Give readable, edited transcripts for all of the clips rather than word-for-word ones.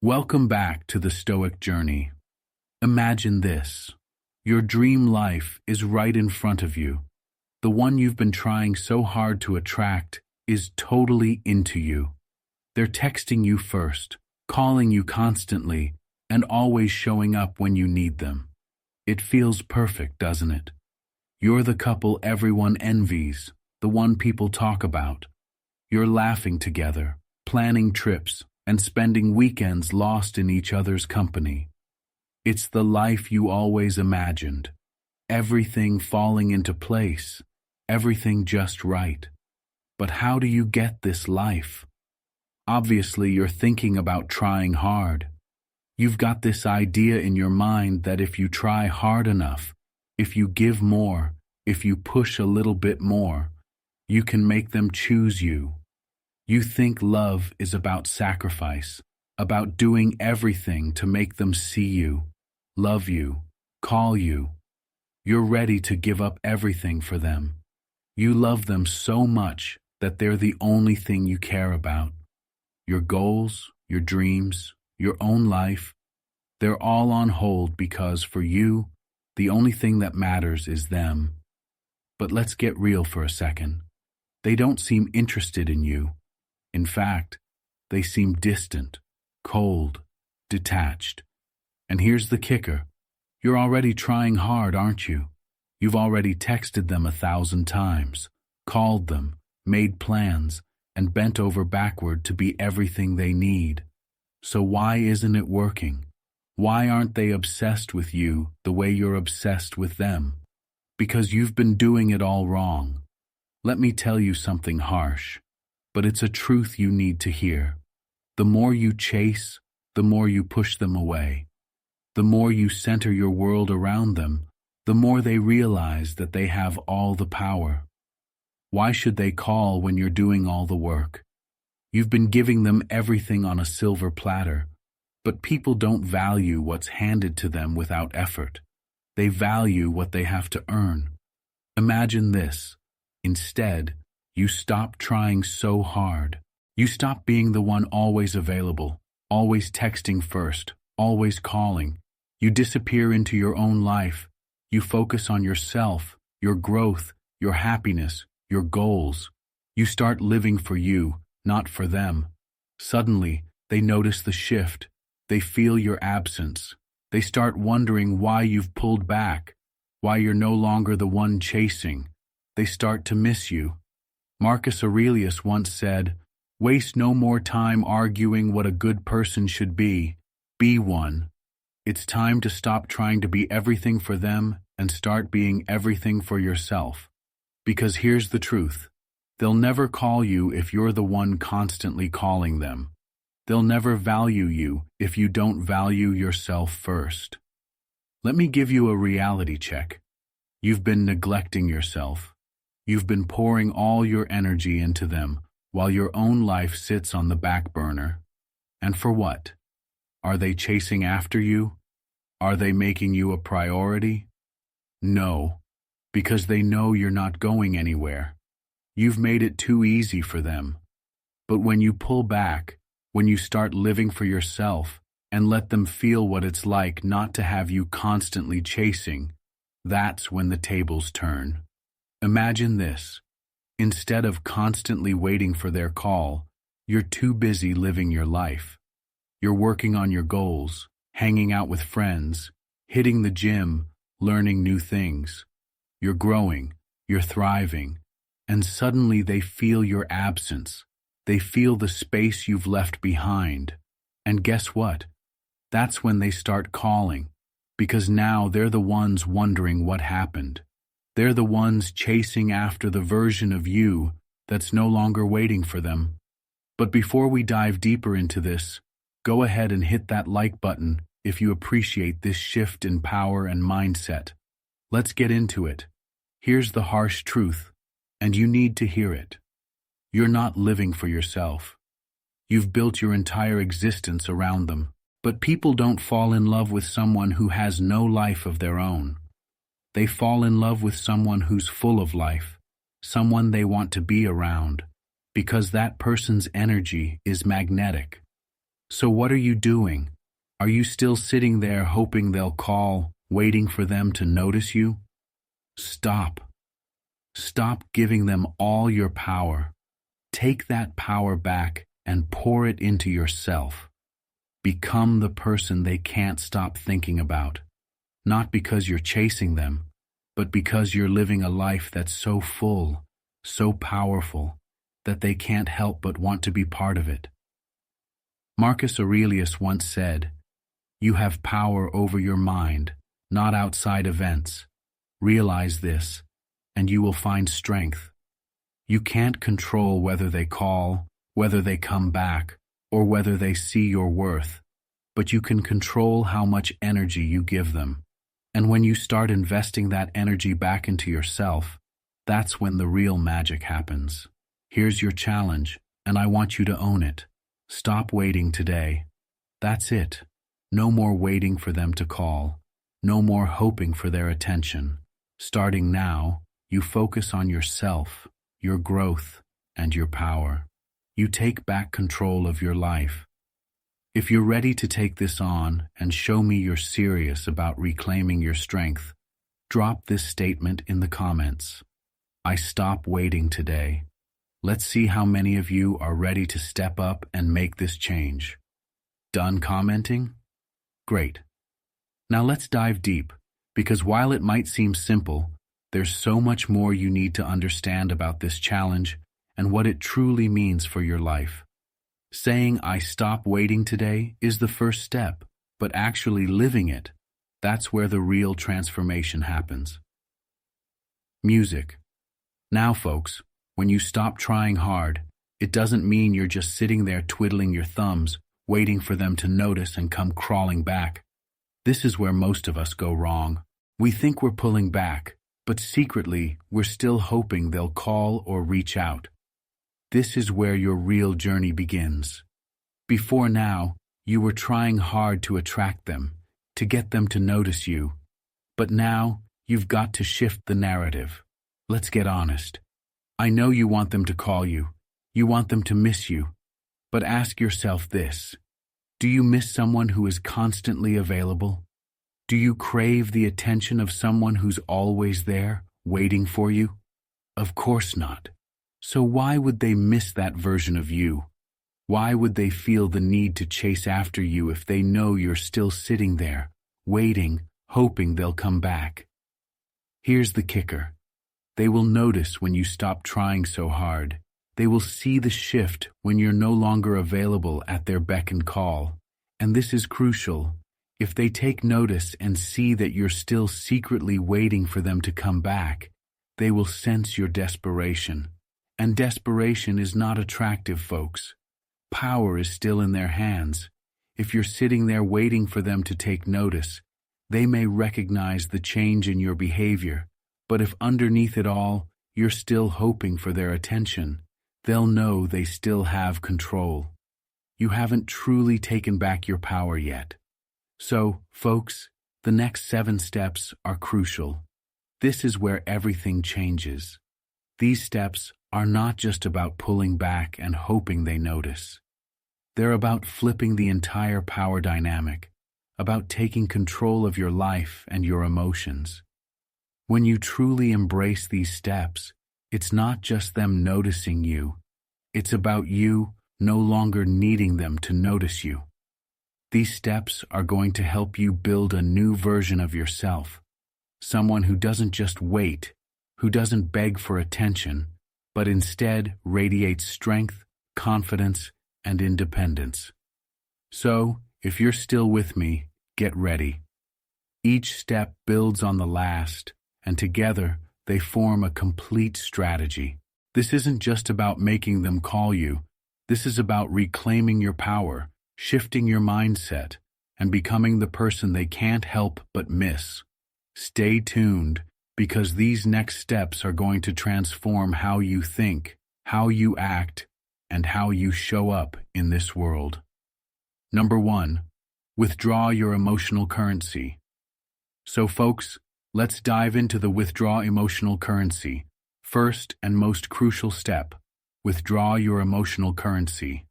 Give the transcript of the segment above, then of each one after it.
Welcome back to the Stoic journey. Imagine this. Your dream life is right in front of you. The one you've been trying so hard to attract is totally into you. They're texting you first, calling you constantly, and always showing up when you need them. It feels perfect, doesn't it? You're the couple everyone envies, the one people talk about. You're laughing together, planning trips, and spending weekends lost in each other's company. It's the life you always imagined. Everything falling into place, everything just right. But how do you get this life? Obviously, you're thinking about trying hard. You've got this idea in your mind that if you try hard enough, if you give more, if you push a little bit more, you can make them choose you. You think love is about sacrifice, about doing everything to make them see you, love you, call you. You're ready to give up everything for them. You love them so much that they're the only thing you care about. Your goals, your dreams, your own life, they're all on hold because for you, the only thing that matters is them. But let's get real for a second. They don't seem interested in you. In fact, they seem distant, cold, detached. And here's the kicker. You're already trying hard, aren't you? You've already texted them 1,000 times, called them, made plans, and bent over backward to be everything they need. So why isn't it working? Why aren't they obsessed with you the way you're obsessed with them? Because you've been doing it all wrong. Let me tell you something harsh, but it's a truth you need to hear. The more you chase, the more you push them away. The more you center your world around them, the more they realize that they have all the power. Why should they call when you're doing all the work? You've been giving them everything on a silver platter, but people don't value what's handed to them without effort. They value what they have to earn. Imagine this. Instead, you stop trying so hard. You stop being the one always available, always texting first, always calling. You disappear into your own life. You focus on yourself, your growth, your happiness, your goals. You start living for you, not for them. Suddenly, they notice the shift. They feel your absence. They start wondering why you've pulled back, why you're no longer the one chasing. They start to miss you. Marcus Aurelius once said, "Waste no more time arguing what a good person should be. Be one." It's time to stop trying to be everything for them and start being everything for yourself. Because here's the truth. They'll never call you if you're the one constantly calling them. They'll never value you if you don't value yourself first. Let me give you a reality check. You've been neglecting yourself. You've been pouring all your energy into them while your own life sits on the back burner. And for what? Are they chasing after you? Are they making you a priority? No, because they know you're not going anywhere. You've made it too easy for them. But when you pull back, when you start living for yourself and let them feel what it's like not to have you constantly chasing, that's when the tables turn. Imagine this. Instead of constantly waiting for their call, you're too busy living your life. You're working on your goals, hanging out with friends, hitting the gym, learning new things. You're growing, you're thriving, and suddenly they feel your absence. They feel the space you've left behind. And guess what? That's when they start calling, because now they're the ones wondering what happened. They're the ones chasing after the version of you that's no longer waiting for them. But before we dive deeper into this, go ahead and hit that like button if you appreciate this shift in power and mindset. Let's get into it. Here's the harsh truth, and you need to hear it. You're not living for yourself. You've built your entire existence around them. But people don't fall in love with someone who has no life of their own. They fall in love with someone who's full of life, someone they want to be around, because that person's energy is magnetic. So what are you doing? Are you still sitting there hoping they'll call, waiting for them to notice you? Stop. Stop giving them all your power. Take that power back and pour it into yourself. Become the person they can't stop thinking about. Not because you're chasing them, but because you're living a life that's so full, so powerful, that they can't help but want to be part of it. Marcus Aurelius once said, "You have power over your mind, not outside events. Realize this, and you will find strength. You can't control whether they call, whether they come back, or whether they see your worth, but you can control how much energy you give them. And when you start investing that energy back into yourself, that's when the real magic happens. Here's your challenge, and I want you to own it. Stop waiting today. That's it. No more waiting for them to call. No more hoping for their attention. Starting now, you focus on yourself, your growth, and your power. You take back control of your life. If you're ready to take this on and show me you're serious about reclaiming your strength, drop this statement in the comments. I stop waiting today. Let's see how many of you are ready to step up and make this change. Done commenting? Great. Now let's dive deep, because while it might seem simple, there's so much more you need to understand about this challenge and what it truly means for your life. Saying I stop waiting today is the first step, but actually living it, that's where the real transformation happens. Music. Now, folks, when you stop trying hard, it doesn't mean you're just sitting there twiddling your thumbs, waiting for them to notice and come crawling back. This is where most of us go wrong. We think we're pulling back, but secretly, we're still hoping they'll call or reach out. This is where your real journey begins. Before now, you were trying hard to attract them, to get them to notice you. But now, you've got to shift the narrative. Let's get honest. I know you want them to call you. You want them to miss you. But ask yourself this. Do you miss someone who is constantly available? Do you crave the attention of someone who's always there, waiting for you? Of course not. So why would they miss that version of you? Why would they feel the need to chase after you if they know you're still sitting there, waiting, hoping they'll come back? Here's the kicker. They will notice when you stop trying so hard. They will see the shift when you're no longer available at their beck and call. And this is crucial. If they take notice and see that you're still secretly waiting for them to come back, they will sense your desperation. And desperation is not attractive, folks. Power is still in their hands. If you're sitting there waiting for them to take notice, they may recognize the change in your behavior. But if underneath it all, you're still hoping for their attention, they'll know they still have control. You haven't truly taken back your power yet. So, folks, the next 7 steps are crucial. This is where everything changes. These steps are not just about pulling back and hoping they notice. They're about flipping the entire power dynamic, about taking control of your life and your emotions. When you truly embrace these steps, it's not just them noticing you. It's about you no longer needing them to notice you. These steps are going to help you build a new version of yourself, someone who doesn't just wait, who doesn't beg for attention, but instead radiates strength, confidence, and independence. So, if you're still with me, get ready. Each step builds on the last, and together they form a complete strategy. This isn't just about making them call you. This is about reclaiming your power, shifting your mindset, and becoming the person they can't help but miss. Stay tuned, because these next steps are going to transform how you think, how you act, and how you show up in this world. Number 1, withdraw your emotional currency. So folks, let's dive into the withdraw emotional currency. First and most crucial step, withdraw your emotional currency.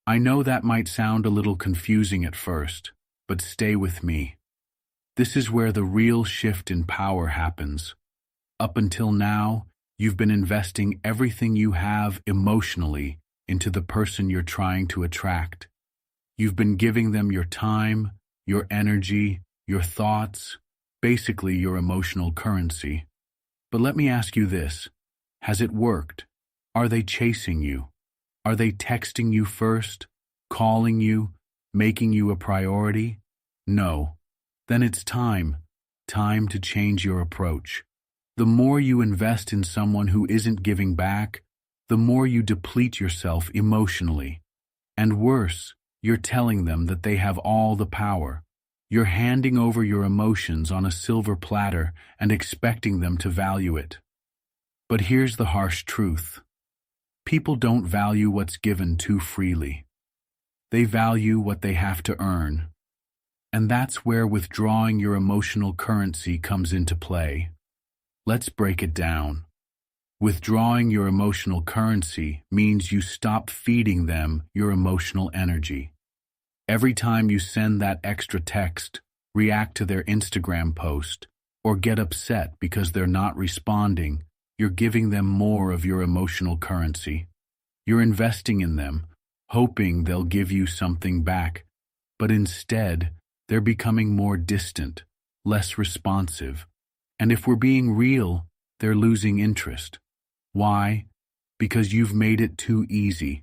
I know that might sound a little confusing at first, but stay with me. This is where the real shift in power happens. Up until now, you've been investing everything you have emotionally into the person you're trying to attract. You've been giving them your time, your energy, your thoughts, basically your emotional currency. But let me ask you this. Has it worked? Are they chasing you? Are they texting you first, calling you, making you a priority? No. Then it's time to change your approach. The more you invest in someone who isn't giving back, the more you deplete yourself emotionally. And worse, you're telling them that they have all the power. You're handing over your emotions on a silver platter and expecting them to value it. But here's the harsh truth. People don't value what's given too freely. They value what they have to earn. And that's where withdrawing your emotional currency comes into play. Let's break it down. Withdrawing your emotional currency means you stop feeding them your emotional energy. Every time you send that extra text, react to their Instagram post, or get upset because they're not responding, you're giving them more of your emotional currency. You're investing in them, hoping they'll give you something back, but instead, they're becoming more distant, less responsive, and if we're being real, they're losing interest. Why? Because you've made it too easy.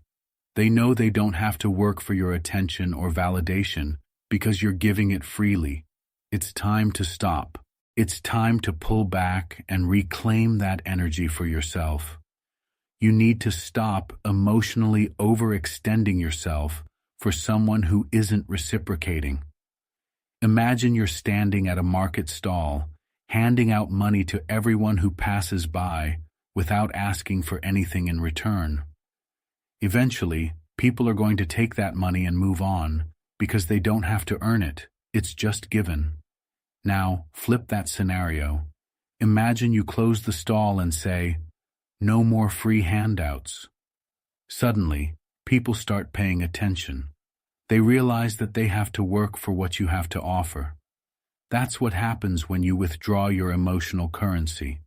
They know they don't have to work for your attention or validation because you're giving it freely. It's time to stop. It's time to pull back and reclaim that energy for yourself. You need to stop emotionally overextending yourself for someone who isn't reciprocating. Imagine you're standing at a market stall, handing out money to everyone who passes by without asking for anything in return. Eventually, people are going to take that money and move on because they don't have to earn it. It's just given. Now, flip that scenario. Imagine you close the stall and say, "No more free handouts." Suddenly, people start paying attention. They realize that they have to work for what you have to offer. That's what happens when you withdraw your emotional currency.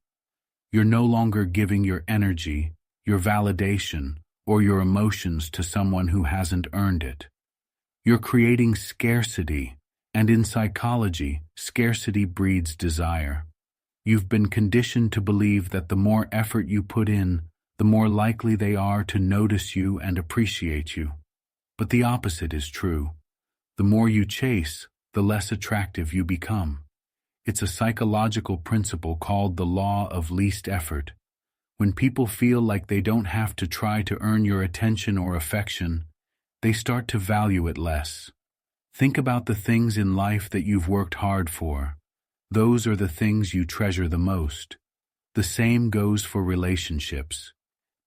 You're no longer giving your energy, your validation, or your emotions to someone who hasn't earned it. You're creating scarcity, and in psychology, scarcity breeds desire. You've been conditioned to believe that the more effort you put in, the more likely they are to notice you and appreciate you. But the opposite is true. The more you chase, the less attractive you become. It's a psychological principle called the law of least effort. When people feel like they don't have to try to earn your attention or affection, they start to value it less. Think about the things in life that you've worked hard for. Those are the things you treasure the most. The same goes for relationships.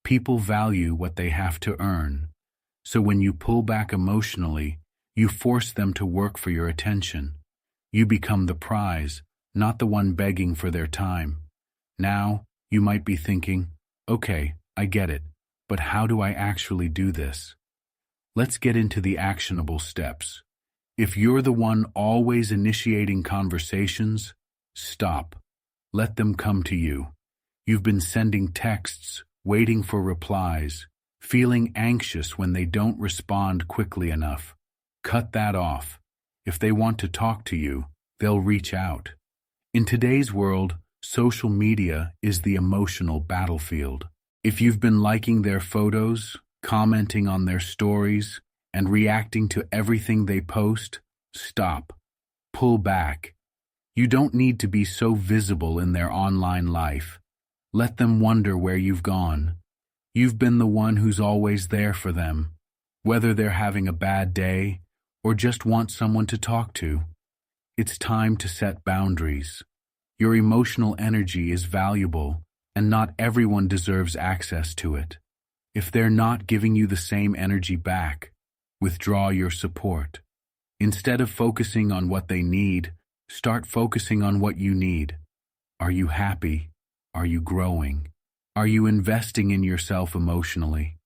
People value what they have to earn. So when you pull back emotionally, you force them to work for your attention. You become the prize, not the one begging for their time. Now, you might be thinking, okay, I get it, but how do I actually do this? Let's get into the actionable steps. If you're the one always initiating conversations, stop. Let them come to you. You've been sending texts, waiting for replies, feeling anxious when they don't respond quickly enough. Cut that off. If they want to talk to you, they'll reach out. In today's world, social media is the emotional battlefield. If you've been liking their photos, commenting on their stories, and reacting to everything they post, stop. Pull back. You don't need to be so visible in their online life. Let them wonder where you've gone. You've been the one who's always there for them, whether they're having a bad day or just want someone to talk to. It's time to set boundaries. Your emotional energy is valuable, and not everyone deserves access to it. If they're not giving you the same energy back, withdraw your support. Instead of focusing on what they need, start focusing on what you need. Are you happy? Are you growing? Are you investing in yourself emotionally?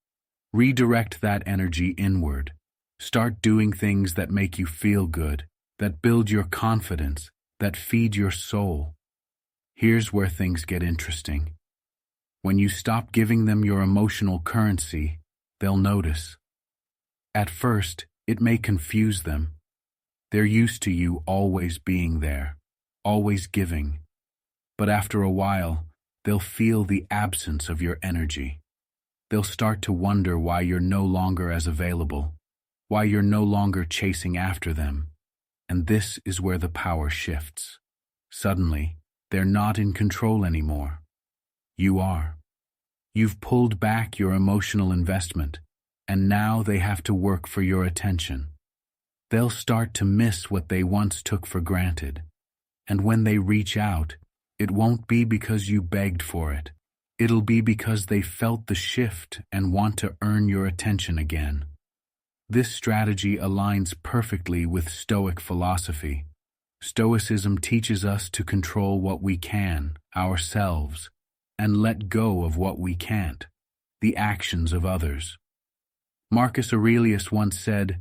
Redirect that energy inward. Start doing things that make you feel good, that build your confidence, that feed your soul. Here's where things get interesting. When you stop giving them your emotional currency, they'll notice. At first, it may confuse them. They're used to you always being there, always giving. But after a while, they'll feel the absence of your energy. They'll start to wonder why you're no longer as available, why you're no longer chasing after them. And this is where the power shifts. Suddenly, they're not in control anymore. You are. You've pulled back your emotional investment, and now they have to work for your attention. They'll start to miss what they once took for granted. And when they reach out, it won't be because you begged for it. It'll be because they felt the shift and want to earn your attention again. This strategy aligns perfectly with Stoic philosophy. Stoicism teaches us to control what we can, ourselves, and let go of what we can't, the actions of others. Marcus Aurelius once said,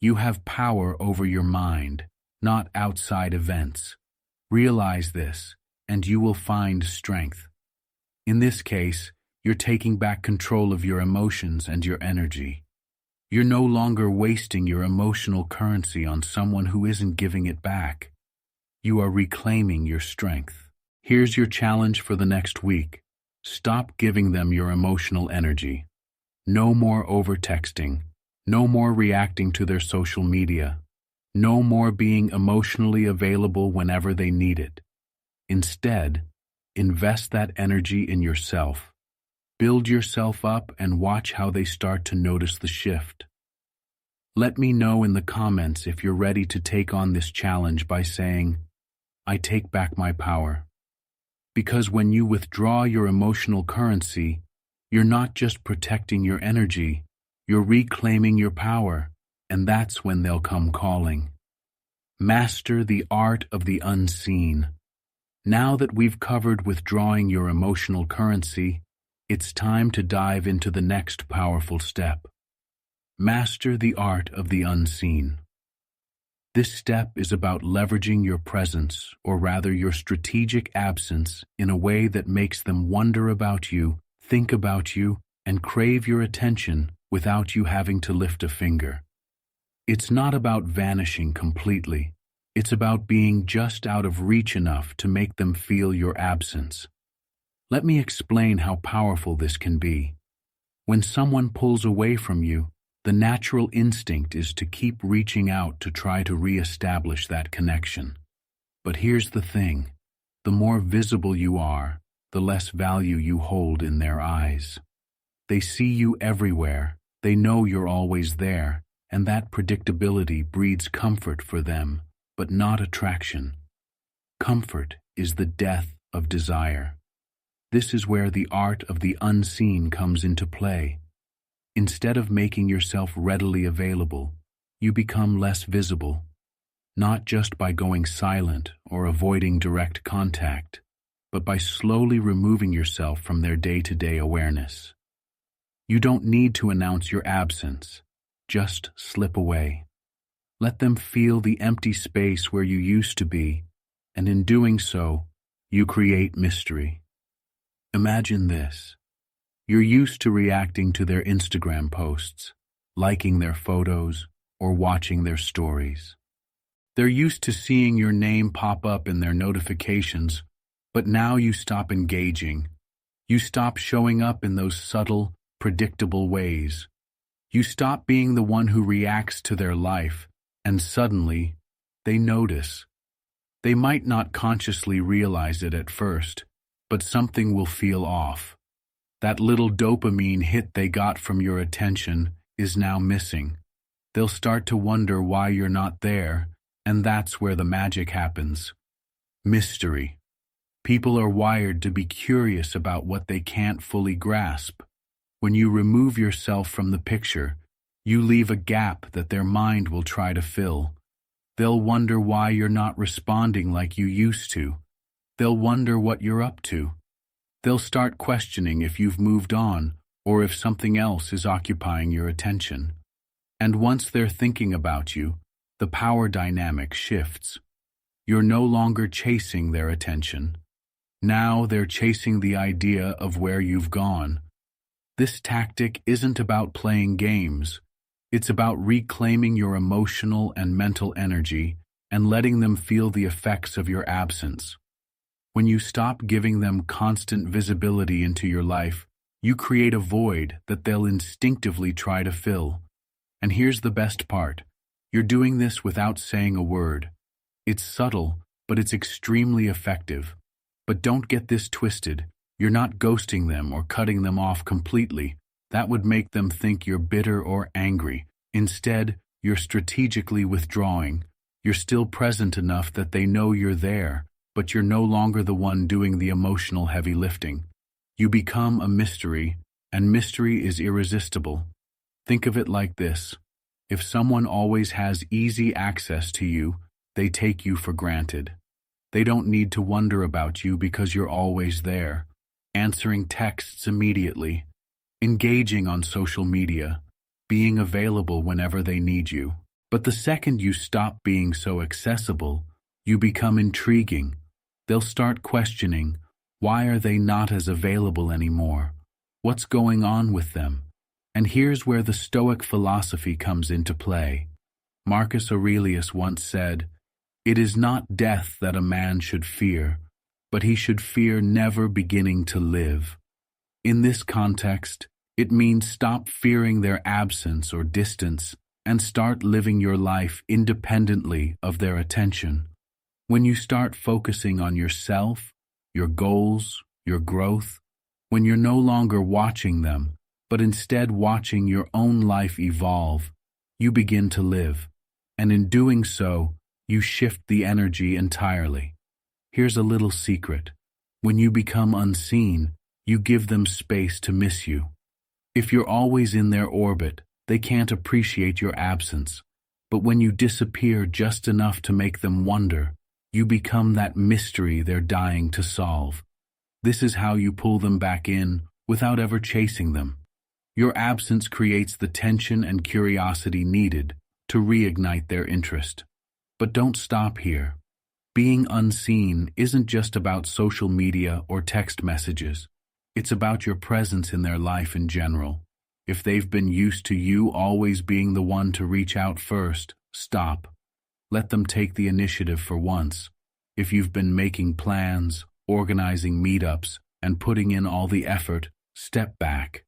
"You have power over your mind, not outside events. Realize this, and you will find strength." In this case, you're taking back control of your emotions and your energy. You're no longer wasting your emotional currency on someone who isn't giving it back. You are reclaiming your strength. Here's your challenge for the next week. Stop giving them your emotional energy. No more over-texting. No more reacting to their social media. No more being emotionally available whenever they need it. Instead, invest that energy in yourself. Build yourself up and watch how they start to notice the shift. Let me know in the comments if you're ready to take on this challenge by saying, "I take back my power." Because when you withdraw your emotional currency, you're not just protecting your energy, you're reclaiming your power, and that's when they'll come calling. Master the art of the unseen. Now that we've covered withdrawing your emotional currency, it's time to dive into the next powerful step. Master the art of the unseen. This step is about leveraging your presence, or rather your strategic absence, in a way that makes them wonder about you, think about you, and crave your attention without you having to lift a finger. It's not about vanishing completely. It's about being just out of reach enough to make them feel your absence. Let me explain how powerful this can be. When someone pulls away from you, the natural instinct is to keep reaching out to try to re-establish that connection. But here's the thing. The more visible you are, the less value you hold in their eyes. They see you everywhere, they know you're always there, and that predictability breeds comfort for them, but not attraction. Comfort is the death of desire. This is where the art of the unseen comes into play. Instead of making yourself readily available, you become less visible, not just by going silent or avoiding direct contact, but by slowly removing yourself from their day-to-day awareness. You don't need to announce your absence, just slip away. Let them feel the empty space where you used to be, and in doing so, you create mystery. Imagine this. You're used to reacting to their Instagram posts, liking their photos, or watching their stories. They're used to seeing your name pop up in their notifications, but now you stop engaging. You stop showing up in those subtle, predictable ways. You stop being the one who reacts to their life, and suddenly, they notice. They might not consciously realize it at first, but something will feel off. That little dopamine hit they got from your attention is now missing. They'll start to wonder why you're not there, and that's where the magic happens. Mystery. People are wired to be curious about what they can't fully grasp. When you remove yourself from the picture, you leave a gap that their mind will try to fill. They'll wonder why you're not responding like you used to. They'll wonder what you're up to. They'll start questioning if you've moved on or if something else is occupying your attention. And once they're thinking about you, the power dynamic shifts. You're no longer chasing their attention. Now they're chasing the idea of where you've gone. This tactic isn't about playing games. It's about reclaiming your emotional and mental energy and letting them feel the effects of your absence. When you stop giving them constant visibility into your life, you create a void that they'll instinctively try to fill. And here's the best part. You're doing this without saying a word. It's subtle, but it's extremely effective. But don't get this twisted. You're not ghosting them or cutting them off completely. That would make them think you're bitter or angry. Instead, you're strategically withdrawing. You're still present enough that they know you're there, but you're no longer the one doing the emotional heavy lifting. You become a mystery, and mystery is irresistible. Think of it like this. If someone always has easy access to you, they take you for granted. They don't need to wonder about you because you're always there, answering texts immediately, engaging on social media, being available whenever they need you. But the second you stop being so accessible, you become intriguing. They'll start questioning, why are they not as available anymore? What's going on with them? And here's where the Stoic philosophy comes into play. Marcus Aurelius once said, "It is not death that a man should fear, but he should fear never beginning to live." In this context, it means stop fearing their absence or distance and start living your life independently of their attention. When you start focusing on yourself, your goals, your growth, when you're no longer watching them, but instead watching your own life evolve, you begin to live. And in doing so, you shift the energy entirely. Here's a little secret. When you become unseen, you give them space to miss you. If you're always in their orbit, they can't appreciate your absence. But when you disappear just enough to make them wonder, you become that mystery they're dying to solve. This is how you pull them back in without ever chasing them. Your absence creates the tension and curiosity needed to reignite their interest. But don't stop here. Being unseen isn't just about social media or text messages. It's about your presence in their life in general. If they've been used to you always being the one to reach out first, stop. Let them take the initiative for once. If you've been making plans, organizing meetups, and putting in all the effort, step back.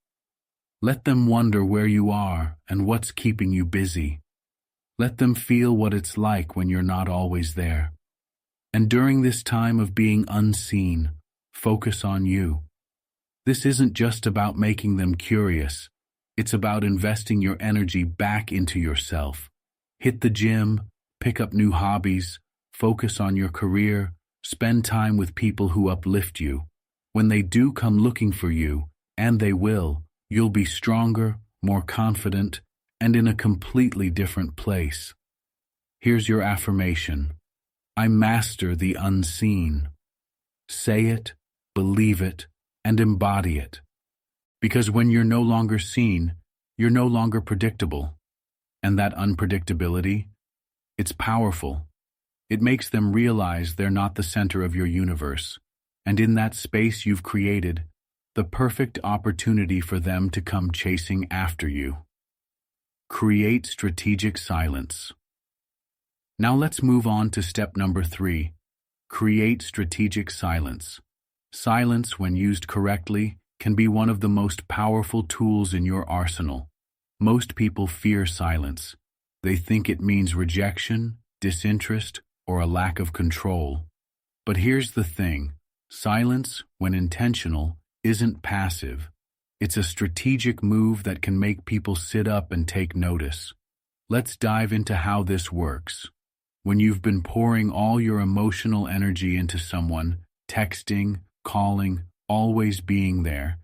Let them wonder where you are and what's keeping you busy. Let them feel what it's like when you're not always there. And during this time of being unseen, focus on you. This isn't just about making them curious. It's about investing your energy back into yourself. Hit the gym, pick up new hobbies, focus on your career, spend time with people who uplift you. When they do come looking for you, and they will, you'll be stronger, more confident, and in a completely different place. Here's your affirmation. I master the unseen. Say it, believe it, and embody it. Because when you're no longer seen, you're no longer predictable. And that unpredictability, it's powerful. It makes them realize they're not the center of your universe. And in that space you've created, the perfect opportunity for them to come chasing after you. Create strategic silence. Now let's move on to step number 3. Create strategic silence. Silence, when used correctly, can be one of the most powerful tools in your arsenal. Most people fear silence. They think it means rejection, disinterest, or a lack of control. But here's the thing. Silence, when intentional, isn't passive. It's a strategic move that can make people sit up and take notice. Let's dive into how this works. When you've been pouring all your emotional energy into someone, texting, calling, always being there,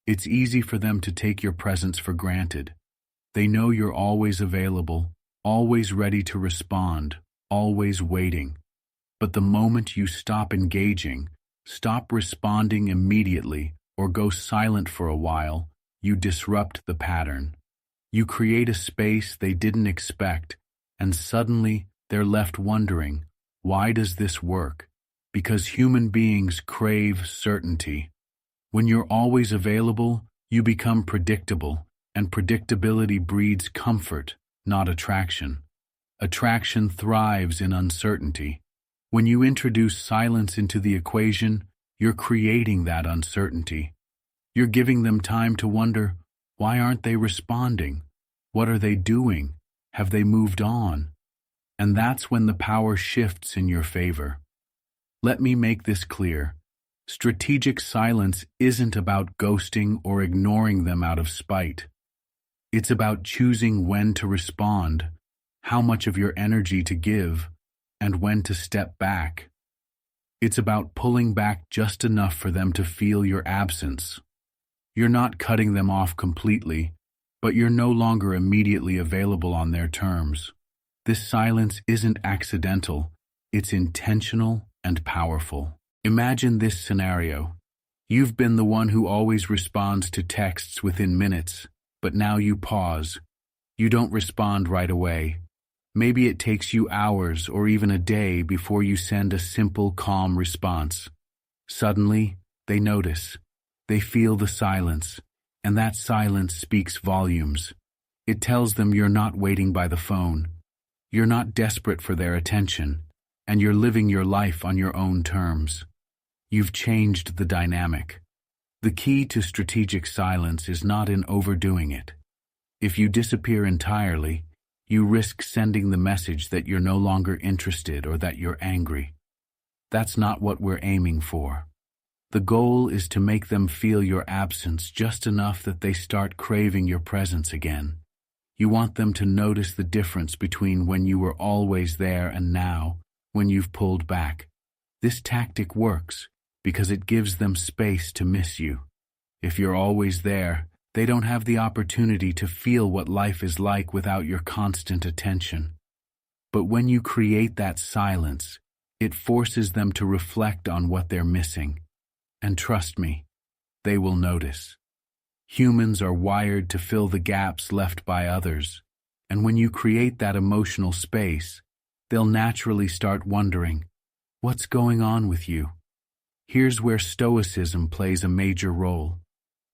it's easy for them to take your presence for granted. They know you're always available, always ready to respond, always waiting. But the moment you stop engaging, stop responding immediately, or go silent for a while, you disrupt the pattern. You create a space they didn't expect, and suddenly they're left wondering, why does this work? Because human beings crave certainty. When you're always available, you become predictable, and predictability breeds comfort, not attraction. Attraction thrives in uncertainty. When you introduce silence into the equation, you're creating that uncertainty. You're giving them time to wonder, why aren't they responding? What are they doing? Have they moved on? And that's when the power shifts in your favor. Let me make this clear. Strategic silence isn't about ghosting or ignoring them out of spite. It's about choosing when to respond, how much of your energy to give, and when to step back. It's about pulling back just enough for them to feel your absence. You're not cutting them off completely, but you're no longer immediately available on their terms. This silence isn't accidental, it's intentional and powerful. Imagine this scenario. You've been the one who always responds to texts within minutes, but now you pause. You don't respond right away. Maybe it takes you hours or even a day before you send a simple, calm response. Suddenly, they notice. They feel the silence, and that silence speaks volumes. It tells them you're not waiting by the phone. You're not desperate for their attention, and you're living your life on your own terms. You've changed the dynamic. The key to strategic silence is not in overdoing it. If you disappear entirely, you risk sending the message that you're no longer interested or that you're angry. That's not what we're aiming for. The goal is to make them feel your absence just enough that they start craving your presence again. You want them to notice the difference between when you were always there and now, when you've pulled back. This tactic works because it gives them space to miss you. If you're always there, they don't have the opportunity to feel what life is like without your constant attention. But when you create that silence, it forces them to reflect on what they're missing. And trust me, they will notice. Humans are wired to fill the gaps left by others, and when you create that emotional space, they'll naturally start wondering, what's going on with you? Here's where Stoicism plays a major role.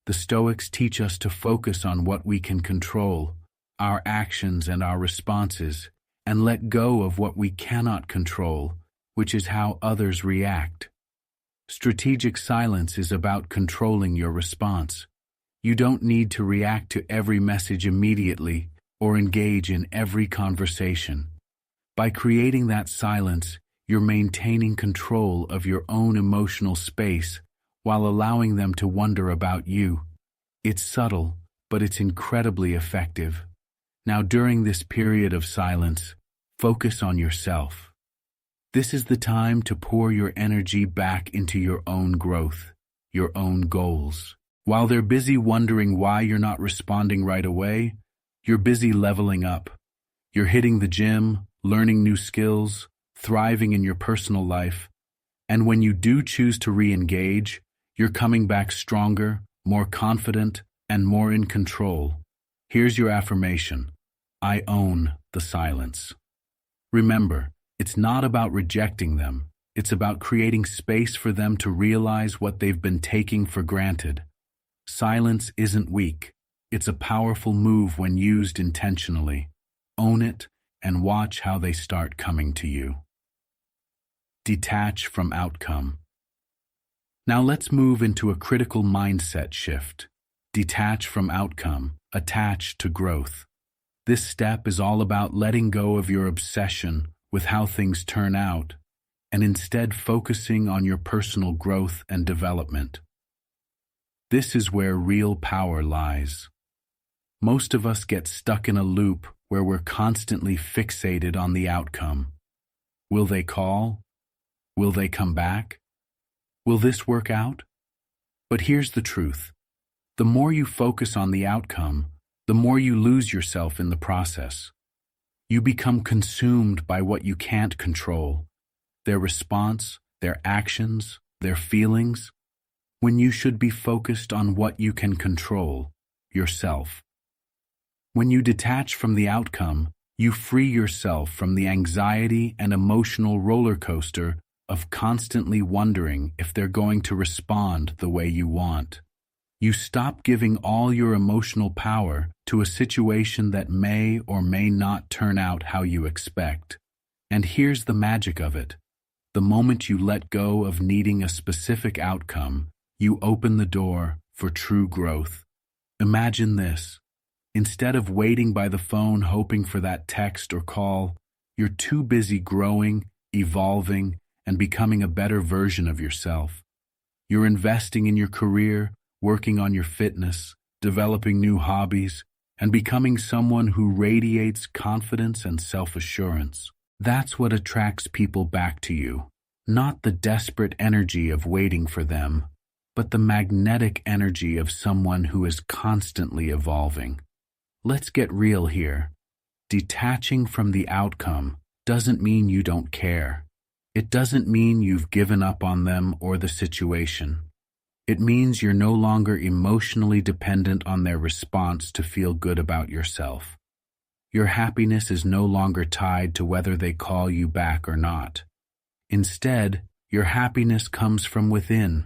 The Stoics teach us to focus on what we can control, our actions and our responses, and let go of what we cannot control, which is how others react. Strategic silence is about controlling your response. You don't need to react to every message immediately or engage in every conversation. By creating that silence, you're maintaining control of your own emotional space while allowing them to wonder about you. It's subtle, but it's incredibly effective. Now, during this period of silence, focus on yourself. This is the time to pour your energy back into your own growth, your own goals. While they're busy wondering why you're not responding right away, you're busy leveling up. You're hitting the gym, learning new skills, thriving in your personal life. And when you do choose to re-engage, you're coming back stronger, more confident, and more in control. Here's your affirmation. I own the silence. Remember, it's not about rejecting them. It's about creating space for them to realize what they've been taking for granted. Silence isn't weak. It's a powerful move when used intentionally. Own it and watch how they start coming to you. Detach from outcome. Now let's move into a critical mindset shift. Detach from outcome, attach to growth. This step is all about letting go of your obsession with how things turn out, and instead focusing on your personal growth and development. This is where real power lies. Most of us get stuck in a loop where we're constantly fixated on the outcome. Will they call? Will they come back? Will this work out? But here's the truth. The more you focus on the outcome, the more you lose yourself in the process. You become consumed by what you can't control, their response, their actions, their feelings, when you should be focused on what you can control, yourself. When you detach from the outcome, you free yourself from the anxiety and emotional roller coaster of constantly wondering if they're going to respond the way you want. You stop giving all your emotional power to a situation that may or may not turn out how you expect. And here's the magic of it. The moment you let go of needing a specific outcome, you open the door for true growth. Imagine this. Instead of waiting by the phone hoping for that text or call, you're too busy growing, evolving, and becoming a better version of yourself. You're investing in your career, working on your fitness, developing new hobbies, and becoming someone who radiates confidence and self-assurance. That's what attracts people back to you. Not the desperate energy of waiting for them, but the magnetic energy of someone who is constantly evolving. Let's get real here. Detaching from the outcome doesn't mean you don't care. It doesn't mean you've given up on them or the situation. It means you're no longer emotionally dependent on their response to feel good about yourself. Your happiness is no longer tied to whether they call you back or not. Instead, your happiness comes from within,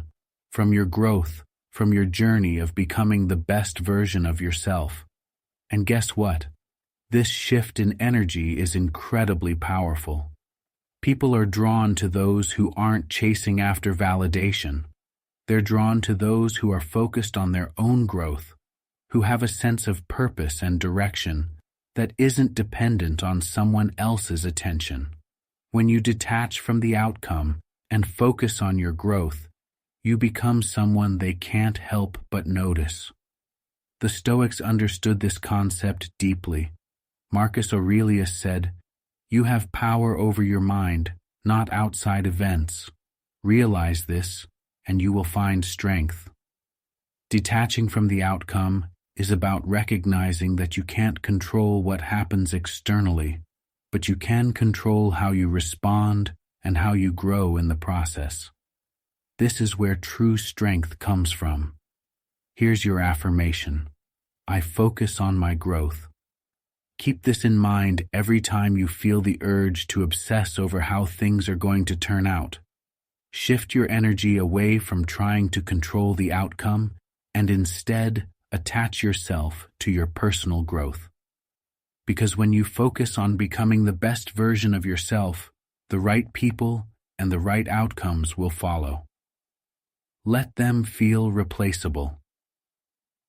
from your growth, from your journey of becoming the best version of yourself. And guess what? This shift in energy is incredibly powerful. People are drawn to those who aren't chasing after validation. They're drawn to those who are focused on their own growth, who have a sense of purpose and direction that isn't dependent on someone else's attention. When you detach from the outcome and focus on your growth, you become someone they can't help but notice. The Stoics understood this concept deeply. Marcus Aurelius said, "You have power over your mind, not outside events. Realize this, and you will find strength." Detaching from the outcome is about recognizing that you can't control what happens externally, but you can control how you respond and how you grow in the process. This is where true strength comes from. Here's your affirmation. I focus on my growth. Keep this in mind every time you feel the urge to obsess over how things are going to turn out. Shift your energy away from trying to control the outcome and instead attach yourself to your personal growth. Because when you focus on becoming the best version of yourself, the right people and the right outcomes will follow. Let them feel replaceable.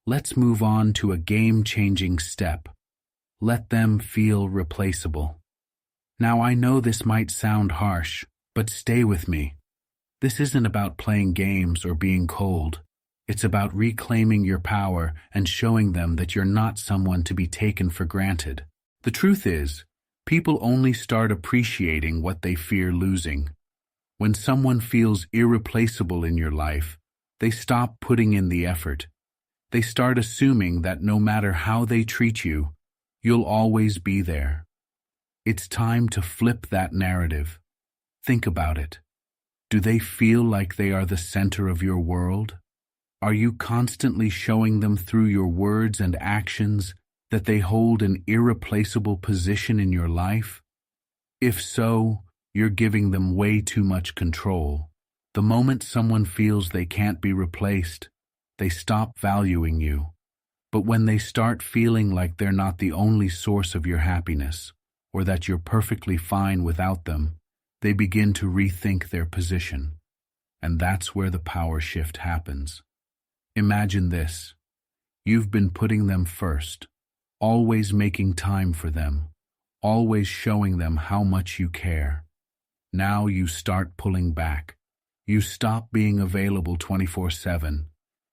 Let's move on to a game-changing step. Let them feel replaceable. Now I know this might sound harsh, but stay with me. This isn't about playing games or being cold. It's about reclaiming your power and showing them that you're not someone to be taken for granted. The truth is, people only start appreciating what they fear losing. When someone feels irreplaceable in your life, they stop putting in the effort. They start assuming that no matter how they treat you, you'll always be there. It's time to flip that narrative. Think about it. Do they feel like they are the center of your world? Are you constantly showing them through your words and actions that they hold an irreplaceable position in your life? If so, you're giving them way too much control. The moment someone feels they can't be replaced, they stop valuing you. But when they start feeling like they're not the only source of your happiness, or that you're perfectly fine without them, they begin to rethink their position. And that's where the power shift happens. Imagine this. You've been putting them first, always making time for them, always showing them how much you care. Now you start pulling back. You stop being available 24/7.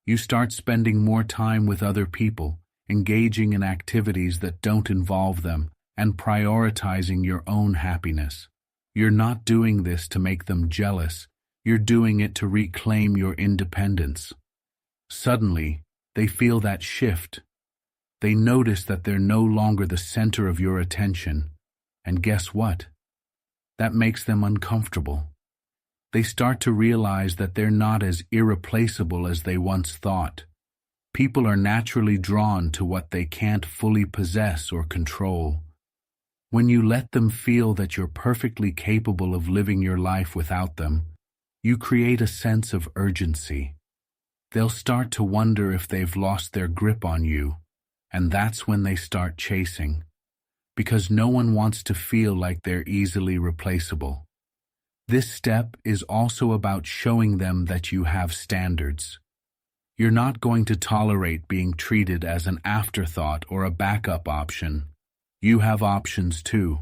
You start spending more time with other people, engaging in activities that don't involve them, and prioritizing your own happiness. You're not doing this to make them jealous. You're doing it to reclaim your independence. Suddenly, they feel that shift. They notice that they're no longer the center of your attention. And guess what? That makes them uncomfortable. They start to realize that they're not as irreplaceable as they once thought. People are naturally drawn to what they can't fully possess or control. When you let them feel that you're perfectly capable of living your life without them, you create a sense of urgency. They'll start to wonder if they've lost their grip on you, and that's when they start chasing, because no one wants to feel like they're easily replaceable. This step is also about showing them that you have standards. You're not going to tolerate being treated as an afterthought or a backup option. You have options too.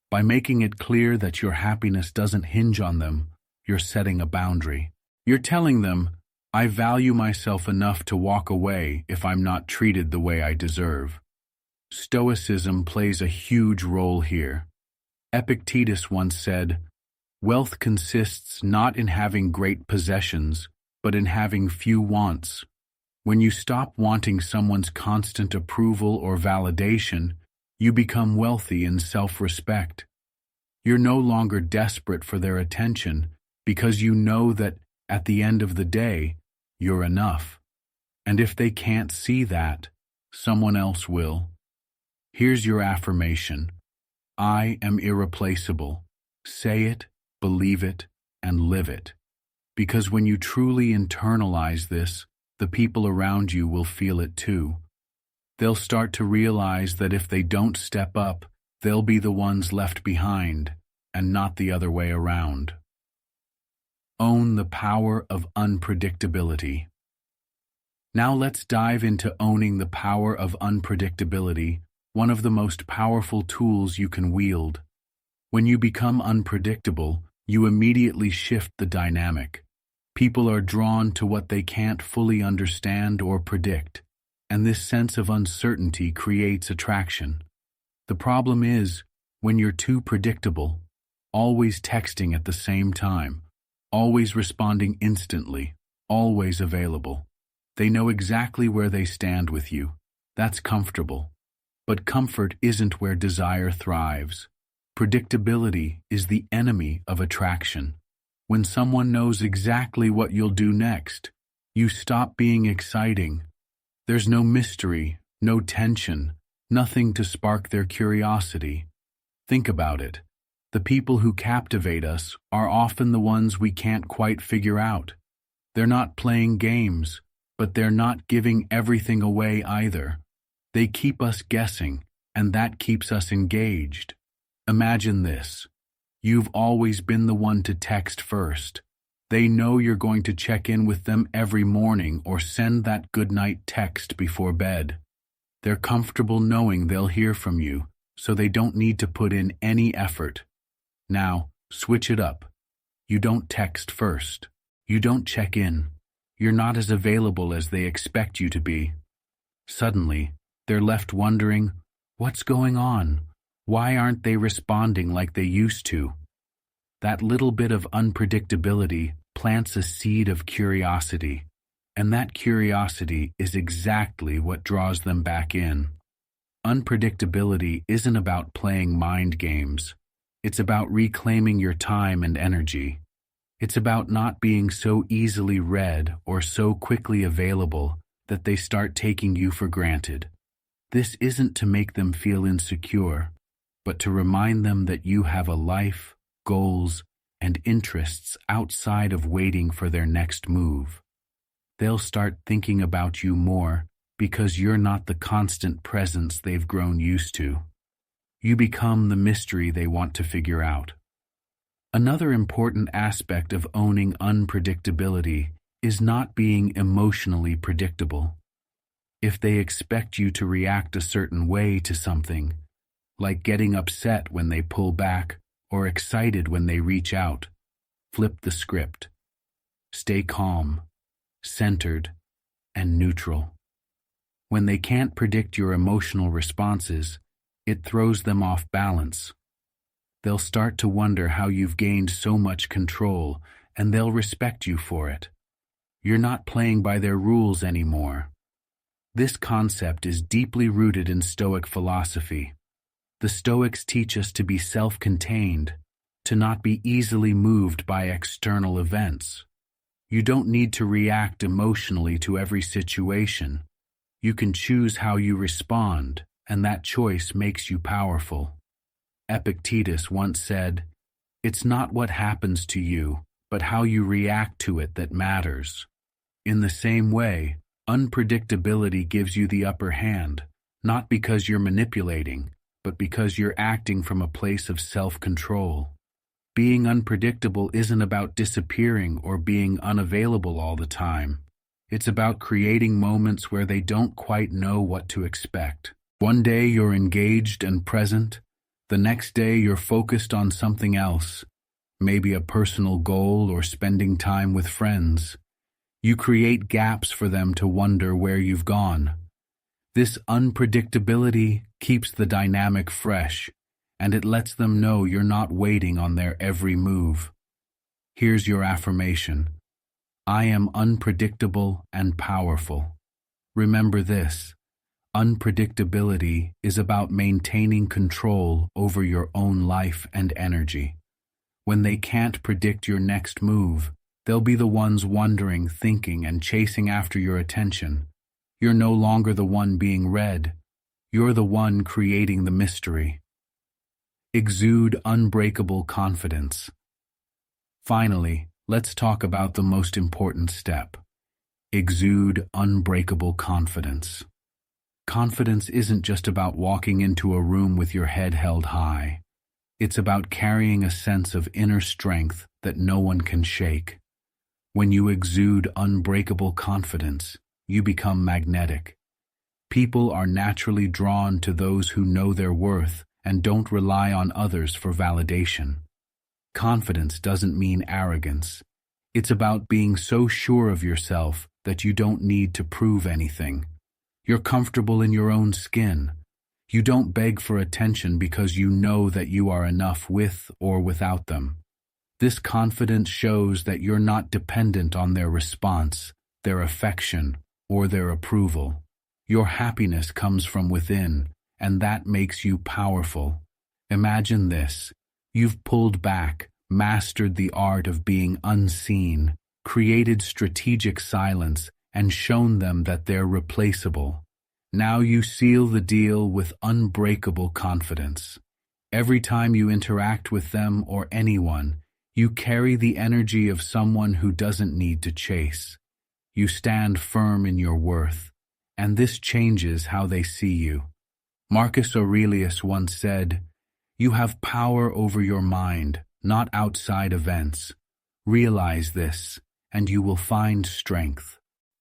By making it clear that your happiness doesn't hinge on them, you're setting a boundary. You're telling them, I value myself enough to walk away if I'm not treated the way I deserve. Stoicism plays a huge role here. Epictetus once said, "Wealth consists not in having great possessions, but in having few wants." When you stop wanting someone's constant approval or validation, you become wealthy in self-respect. You're no longer desperate for their attention because you know that, at the end of the day, you're enough. And if they can't see that, someone else will. Here's your affirmation. I am irreplaceable. Say it, believe it, and live it. Because when you truly internalize this, the people around you will feel it too. They'll start to realize that if they don't step up, they'll be the ones left behind, and not the other way around. Own the power of unpredictability. Now let's dive into owning the power of unpredictability, one of the most powerful tools you can wield. When you become unpredictable, you immediately shift the dynamic. People are drawn to what they can't fully understand or predict, and this sense of uncertainty creates attraction. The problem is, when you're too predictable, always texting at the same time, always responding instantly, always available. They know exactly where they stand with you. That's comfortable. But comfort isn't where desire thrives. Predictability is the enemy of attraction. When someone knows exactly what you'll do next, you stop being exciting. There's no mystery, no tension, nothing to spark their curiosity. Think about it. The people who captivate us are often the ones we can't quite figure out. They're not playing games, but they're not giving everything away either. They keep us guessing, and that keeps us engaged. Imagine this. You've always been the one to text first. They know you're going to check in with them every morning or send that goodnight text before bed. They're comfortable knowing they'll hear from you, so they don't need to put in any effort. Now, switch it up. You don't text first. You don't check in. You're not as available as they expect you to be. Suddenly, they're left wondering, what's going on? Why aren't they responding like they used to? That little bit of unpredictability plants a seed of curiosity, and that curiosity is exactly what draws them back in. Unpredictability isn't about playing mind games. It's about reclaiming your time and energy. It's about not being so easily read or so quickly available that they start taking you for granted. This isn't to make them feel insecure, but to remind them that you have a life, goals, and interests outside of waiting for their next move. They'll start thinking about you more because you're not the constant presence they've grown used to. You become the mystery they want to figure out. Another important aspect of owning unpredictability is not being emotionally predictable. If they expect you to react a certain way to something, like getting upset when they pull back or excited when they reach out, flip the script. Stay calm, centered, and neutral. When they can't predict your emotional responses, it throws them off balance. They'll start to wonder how you've gained so much control, and they'll respect you for it. You're not playing by their rules anymore. This concept is deeply rooted in Stoic philosophy. The Stoics teach us to be self-contained, to not be easily moved by external events. You don't need to react emotionally to every situation. You can choose how you respond, and that choice makes you powerful. Epictetus once said, "It's not what happens to you, but how you react to it that matters." In the same way, unpredictability gives you the upper hand, not because you're manipulating, but because you're acting from a place of self-control. Being unpredictable isn't about disappearing or being unavailable all the time. It's about creating moments where they don't quite know what to expect. One day you're engaged and present, the next day you're focused on something else, maybe a personal goal or spending time with friends. You create gaps for them to wonder where you've gone. This unpredictability keeps the dynamic fresh, and it lets them know you're not waiting on their every move. Here's your affirmation. I am unpredictable and powerful. Remember this. Unpredictability is about maintaining control over your own life and energy. When they can't predict your next move, they'll be the ones wondering, thinking, and chasing after your attention. You're no longer the one being read. You're the one creating the mystery. Exude unbreakable confidence. Finally, let's talk about the most important step. Exude unbreakable confidence. Confidence isn't just about walking into a room with your head held high. It's about carrying a sense of inner strength that no one can shake. When you exude unbreakable confidence, you become magnetic. People are naturally drawn to those who know their worth and don't rely on others for validation. Confidence doesn't mean arrogance. It's about being so sure of yourself that you don't need to prove anything. You're comfortable in your own skin. You don't beg for attention because you know that you are enough with or without them. This confidence shows that you're not dependent on their response, their affection, or their approval. Your happiness comes from within, and that makes you powerful. Imagine this. You've pulled back, mastered the art of being unseen, created strategic silence, and shown them that they're replaceable. Now you seal the deal with unbreakable confidence. Every time you interact with them or anyone, you carry the energy of someone who doesn't need to chase. You stand firm in your worth, and this changes how they see you. Marcus Aurelius once said, "You have power over your mind, not outside events. Realize this, and you will find strength."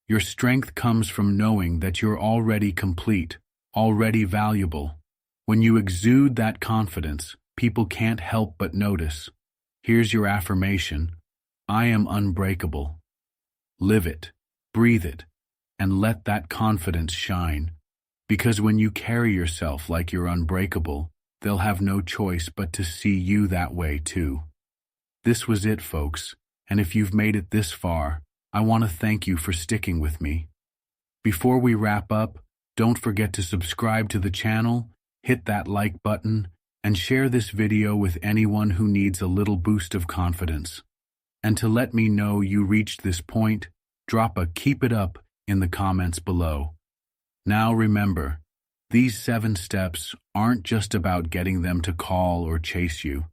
Your strength comes from knowing that you're already complete, already valuable. When you exude that confidence, people can't help but notice. Here's your affirmation. I am unbreakable. Live it, breathe it, and let that confidence shine. Because when you carry yourself like you're unbreakable, they'll have no choice but to see you that way too. This was it, folks, and if you've made it this far, I want to thank you for sticking with me. Before we wrap up, don't forget to subscribe to the channel, hit that like button, and share this video with anyone who needs a little boost of confidence. And to let me know you reached this point, drop a "keep it up" in the comments below. Now remember, these 7 steps aren't just about getting them to call or chase you.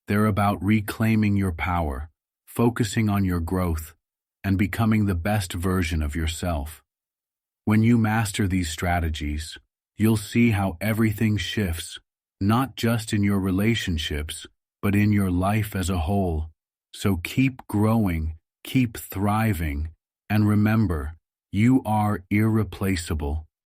They're about reclaiming your power, focusing on your growth, and becoming the best version of yourself. When you master these strategies, you'll see how everything shifts, not just in your relationships, but in your life as a whole. So keep growing, keep thriving, and remember, you are irreplaceable.